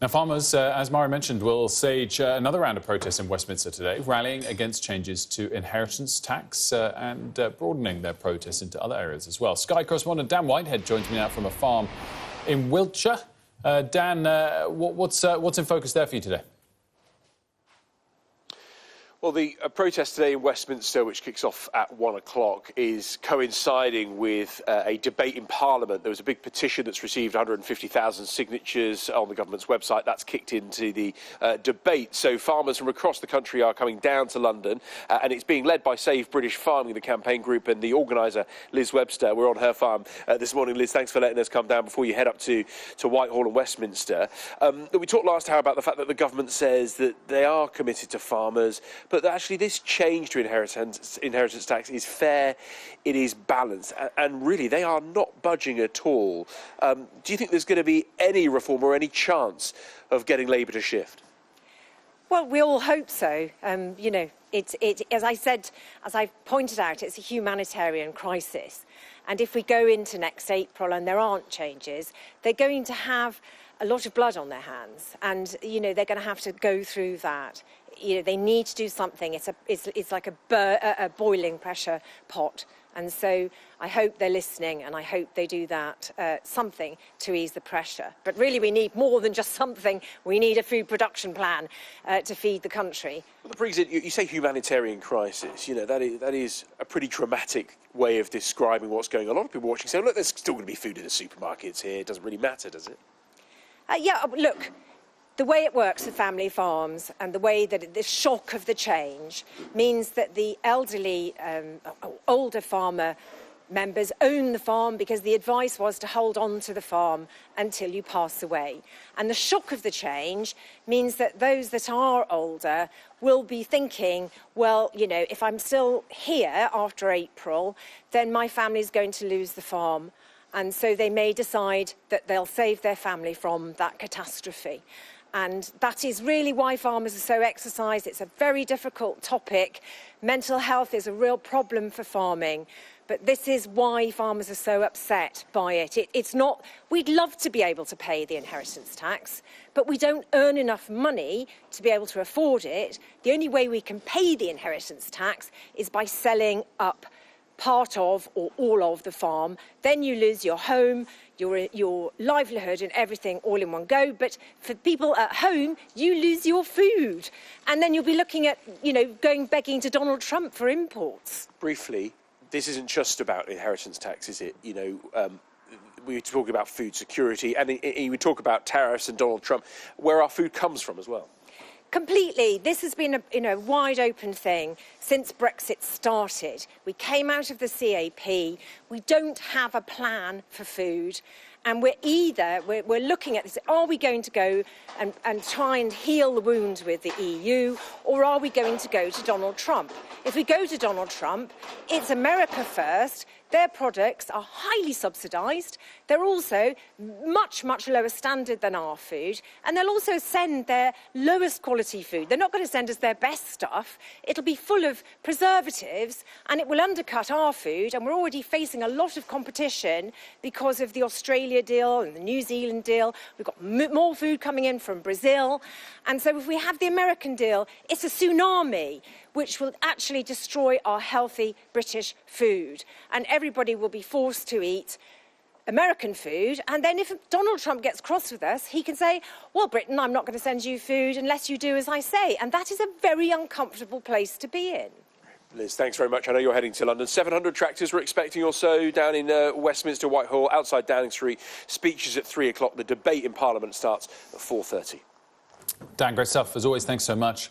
Now, farmers, as Mara mentioned, will stage another round of protests in Westminster today, rallying against changes to inheritance tax and broadening their protests into other areas as well. Sky correspondent Dan Whitehead joins me now from a farm in Wiltshire. Dan, what's in focus there for you today? Well, the protest today in Westminster, which kicks off at 1 o'clock, is coinciding with a debate in Parliament. There was a big petition that's received 150,000 signatures on the government's website. That's kicked into the debate. So farmers from across the country are coming down to London, and it's being led by Save British Farming, the campaign group, and the organiser, Liz Webster. We're on her farm this morning. Liz, thanks for letting us come down before you head up to Whitehall and Westminster. We talked last time about the fact that the government says that they are committed to farmers, but that actually this change to inheritance tax is fair, it is balanced, and really they are not budging at all. Do you think there's going to be any reform or any chance of getting Labour to shift? Well, we all hope so. You know, as I pointed out, it's a humanitarian crisis. And if we go into next April and there aren't changes, they're going to have a lot of blood on their hands. And, you know, they're going to have to go through that. You know, they need to do something. It's like a boiling pressure pot. And so I hope they're listening, and I hope they do that, something to ease the pressure. But really we need more than just something. We need a food production plan to feed the country. Well, that brings it, you say humanitarian crisis. You know, that is a pretty dramatic way of describing what's going on. A lot of people watching say, look, there's still going to be food in the supermarkets here. It doesn't really matter, does it? Yeah, look. The way it works with family farms and the way that the shock of the change means that the elderly, older farmer members own the farm because the advice was to hold on to the farm until you pass away. And the shock of the change means that those that are older will be thinking, well, you know, if I'm still here after April, then my family's going to lose the farm. And so they may decide that they'll save their family from that catastrophe. And that is really why farmers are so exercised. It's a very difficult topic. Mental health is a real problem for farming. But this is why farmers are so upset by it. It's not, we'd love to be able to pay the inheritance tax, but we don't earn enough money to be able to afford it. The only way we can pay the inheritance tax is by selling up part of or all of the farm. Then you lose your home, your livelihood and everything all in one go. But for people at home, you lose your food. And then you'll be looking at, you know, going begging to Donald Trump for imports. Briefly, this isn't just about inheritance tax, is it? You know, we were talking about food security, and we talk about tariffs and Donald Trump, where our food comes from as well. Completely. This has been a wide open thing since Brexit started. We came out of the CAP. We don't have a plan for food. And we're looking at this, are we going to go and try and heal the wound with the EU, or are we going to go to Donald Trump? If we go to Donald Trump, it's America first. Their products are highly subsidised. They're also much, much lower standard than our food. And they'll also send their lowest quality food. They're not going to send us their best stuff. It'll be full of preservatives, and it will undercut our food. And we're already facing a lot of competition because of the Australia deal and the New Zealand deal. We've got more food coming in from Brazil. And so if we have the American deal, it's a tsunami which will actually destroy our healthy British food. And everybody will be forced to eat American food. And then if Donald Trump gets cross with us, he can say, well, Britain, I'm not going to send you food unless you do as I say. And that is a very uncomfortable place to be in. Liz, thanks very much. I know you're heading to London. 700 tractors we're expecting or so down in Westminster, Whitehall, outside Downing Street. Speeches at 3 o'clock. The debate in Parliament starts at 4:30. Dan, great stuff. As always, thanks so much.